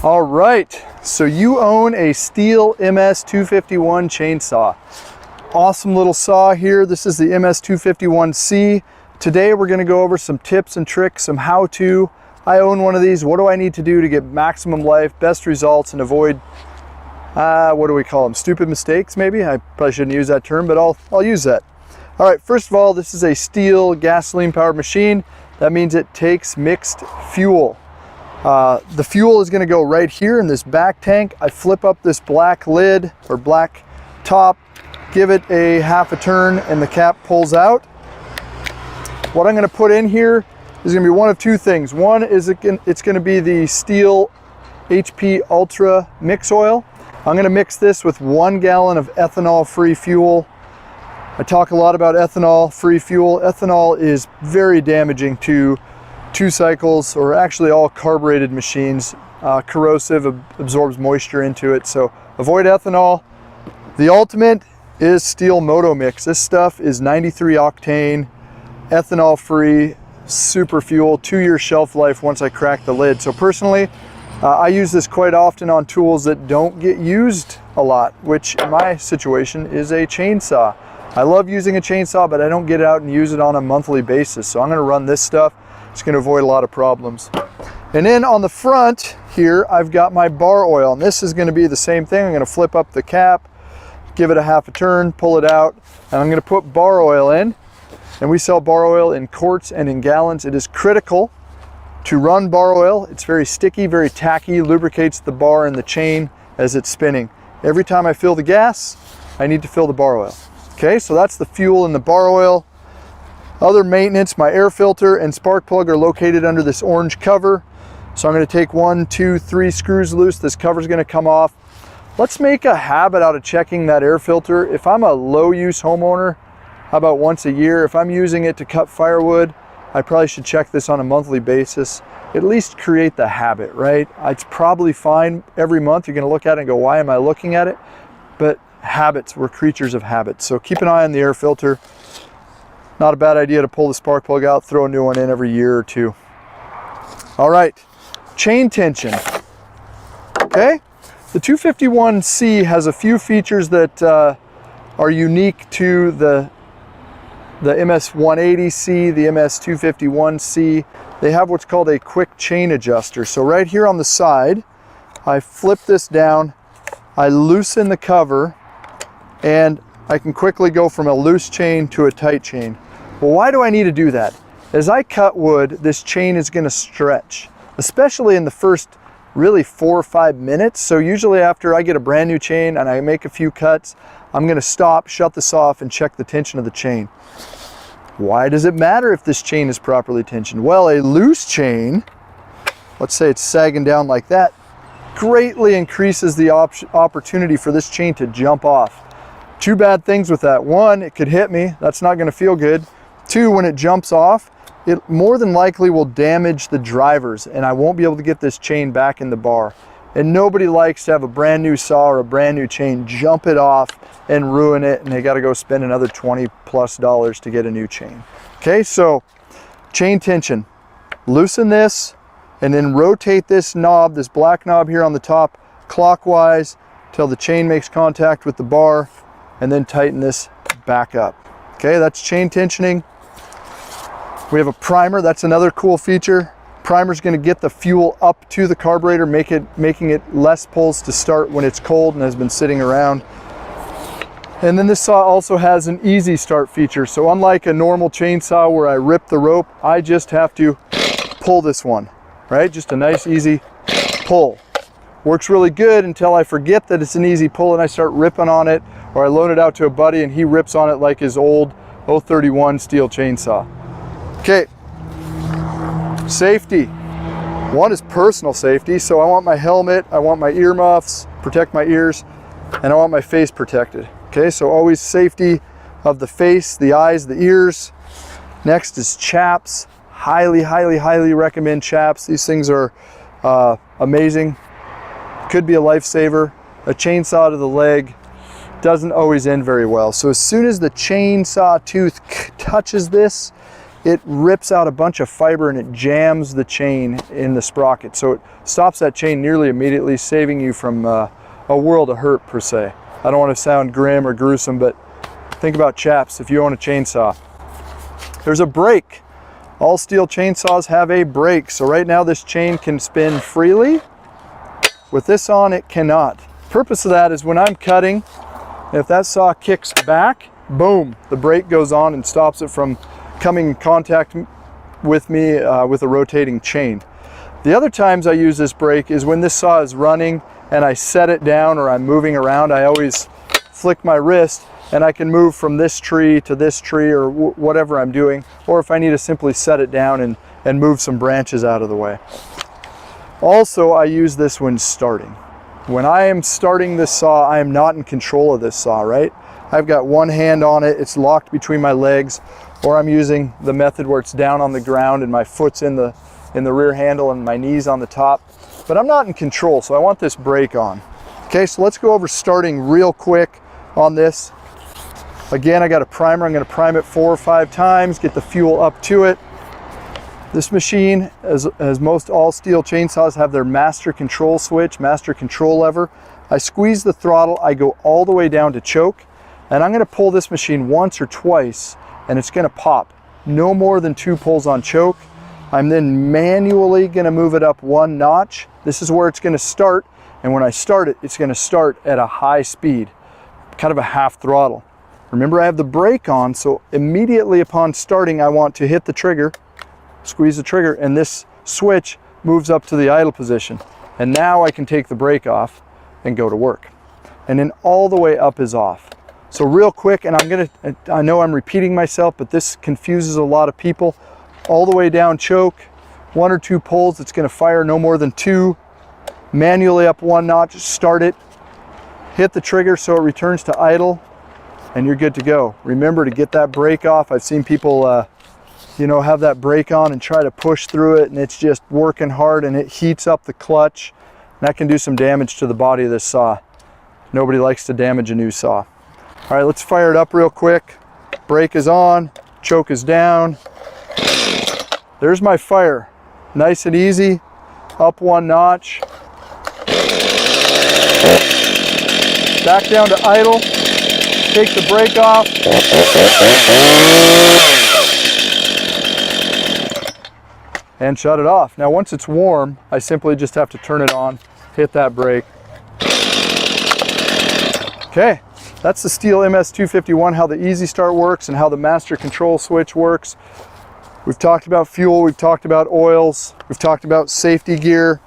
All right, so you own a Stihl MS-251 chainsaw. Awesome little saw here. This is the MS-251C. Today we're gonna go over some tips and tricks, some how-to. I own one of these. What do I need to do to get maximum life, best results, and avoid, what do we call them? Stupid mistakes, maybe? I probably shouldn't use that term, but I'll use that. All right, first of all, this is a Stihl gasoline-powered machine. That means it takes mixed fuel. The fuel is gonna go right here in this back tank. I flip up this black lid or black top, give it a half a turn, and the cap pulls out. What I'm gonna put in here is gonna be one of two things. One is it's gonna be the Stihl HP Ultra mix oil. I'm gonna mix this with 1 gallon of ethanol-free fuel. I talk a lot about ethanol-free fuel. Ethanol is very damaging to 2 cycles, or actually all carbureted machines. Corrosive, absorbs moisture into it, so avoid ethanol. The ultimate is Stihl Moto Mix. This stuff is 93 octane, ethanol free, super fuel, 2-year shelf life once I crack the lid. So personally, I use this quite often on tools that don't get used a lot, which in my situation is a chainsaw. I love using a chainsaw, but I don't get out and use it on a monthly basis. So I'm gonna run this stuff. It's gonna avoid a lot of problems. And then on the front here, I've got my bar oil, and this is gonna be the same thing. I'm gonna flip up the cap, give it a half a turn, pull it out, and I'm gonna put bar oil in. And we sell bar oil in quarts and in gallons. It is critical to run bar oil. It's very sticky, very tacky, lubricates the bar and the chain as it's spinning. Every time I fill the gas, I need to fill the bar oil. Okay, so that's the fuel and the bar oil. Other maintenance, my air filter and spark plug are located under this orange cover. So I'm gonna take 1, 2, 3 screws loose. This cover's gonna come off. Let's make a habit out of checking that air filter. If I'm a low use homeowner, how about once a year? If I'm using it to cut firewood, I probably should check this on a monthly basis. At least create the habit, right? It's probably fine every month. You're gonna look at it and go, why am I looking at it? But habits, we're creatures of habits. So keep an eye on the air filter. Not a bad idea to pull the spark plug out, throw a new one in every year or 2. All right, chain tension. Okay, the 251C has a few features that are unique to the MS-180C, the MS-251C. They have what's called a quick chain adjuster. So right here on the side, I flip this down, I loosen the cover, and I can quickly go from a loose chain to a tight chain. Well, why do I need to do that? As I cut wood, this chain is gonna stretch, especially in the first really 4 or 5 minutes. So usually after I get a brand new chain and I make a few cuts, I'm gonna stop, shut this off, and check the tension of the chain. Why does it matter if this chain is properly tensioned? Well, a loose chain, let's say it's sagging down like that, greatly increases the opportunity for this chain to jump off. 2 bad things with that. 1, it could hit me. That's not gonna feel good. 2, when it jumps off, it more than likely will damage the drivers and I won't be able to get this chain back in the bar. And nobody likes to have a brand new saw or a brand new chain jump it off and ruin it, and they gotta go spend another $20+ to get a new chain. Okay, so chain tension. Loosen this and then rotate this knob, this black knob here on the top, clockwise till the chain makes contact with the bar, and then tighten this back up. Okay, that's chain tensioning. We have a primer. That's another cool feature. Primer's gonna get the fuel up to the carburetor, making it less pulls to start when it's cold and has been sitting around. And then this saw also has an easy start feature. So unlike a normal chainsaw where I rip the rope, I just have to pull this one, right? Just a nice easy pull. Works really good until I forget that it's an easy pull and I start ripping on it, or I loan it out to a buddy and he rips on it like his old 031 Stihl chainsaw. Okay, safety. One is personal safety, so I want my helmet, I want my earmuffs, protect my ears, and I want my face protected. Okay, so always safety of the face, the eyes, the ears. Next is chaps. Highly, highly, highly recommend chaps. These things are amazing. Could be a lifesaver. A chainsaw to the leg doesn't always end very well. So as soon as the chainsaw tooth touches this, it rips out a bunch of fiber and it jams the chain in the sprocket. So it stops that chain nearly immediately, saving you from a world of hurt per se. I don't want to sound grim or gruesome, but think about chaps if you own a chainsaw. There's a brake. All Stihl chainsaws have a brake. So right now this chain can spin freely. With this on, it cannot. The purpose of that is when I'm cutting, if that saw kicks back, boom, the brake goes on and stops it from coming in contact with me with a rotating chain. The other times I use this brake is when this saw is running and I set it down or I'm moving around. I always flick my wrist and I can move from this tree to this tree or whatever I'm doing, or if I need to simply set it down and move some branches out of the way. Also, I use this when starting. When I am starting this saw, I am not in control of this saw, right? I've got one hand on it, it's locked between my legs, or I'm using the method where it's down on the ground and my foot's in the rear handle and my knees on the top. But I'm not in control, so I want this brake on. Okay, so let's go over starting real quick on this. Again, I got a primer. I'm going to prime it 4 or 5 times, get the fuel up to it. This machine, as most all Stihl chainsaws, have their master control switch, master control lever. I squeeze the throttle, I go all the way down to choke, and I'm going to pull this machine once or twice, and it's going to pop. No more than 2 pulls on choke. I'm then manually going to move it up 1 notch. This is where it's going to start, and when I start it, it's going to start at a high speed, kind of a half throttle. Remember, I have the brake on, so immediately upon starting, I want to hit the trigger, squeeze the trigger, and this switch moves up to the idle position. And now I can take the brake off and go to work. And then all the way up is off. So real quick, and I know I'm repeating myself, but this confuses a lot of people. All the way down choke, 1 or 2 pulls, it's going to fire no more than 2. Manually up 1 notch, start it, hit the trigger so it returns to idle, and you're good to go. Remember to get that brake off. I've seen people you know, have that brake on and try to push through it, and it's just working hard and it heats up the clutch. And that can do some damage to the body of this saw. Nobody likes to damage a new saw. All right, let's fire it up real quick. Brake is on, choke is down. There's my fire. Nice and easy, up 1 notch. Back down to idle, take the brake off. And shut it off. Now once it's warm, I simply just have to turn it on, hit that brake. Okay, that's the Stihl MS251, how the Easy Start works and how the master control switch works. We've talked about fuel, we've talked about oils, we've talked about safety gear.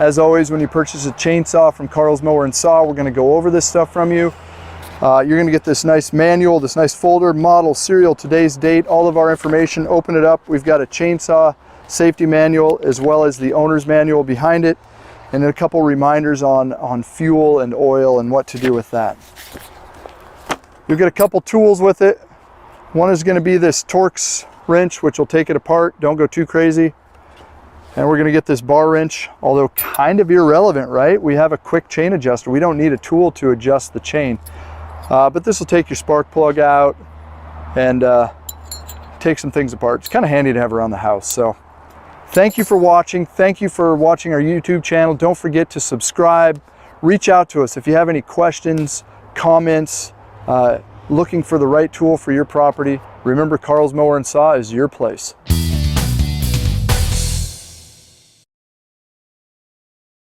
As always, when you purchase a chainsaw from Carl's Mower & Saw, we're gonna go over this stuff from you. You're gonna get this nice manual, this nice folder, model, serial, today's date, all of our information. Open it up. We've got a chainsaw safety manual as well as the owner's manual behind it, and then a couple reminders on fuel and oil and what to do with that. You'll get a couple tools with it. One is gonna be this Torx wrench, which will take it apart. Don't go too crazy. And we're gonna get this bar wrench, although kind of irrelevant, right? We have a quick chain adjuster. We don't need a tool to adjust the chain. But this will take your spark plug out and take some things apart. It's kind of handy to have around the house. So thank you for watching. Thank you for watching our YouTube channel. Don't forget to subscribe. Reach out to us if you have any questions, comments, looking for the right tool for your property. Remember, Carl's Mower & Saw is your place.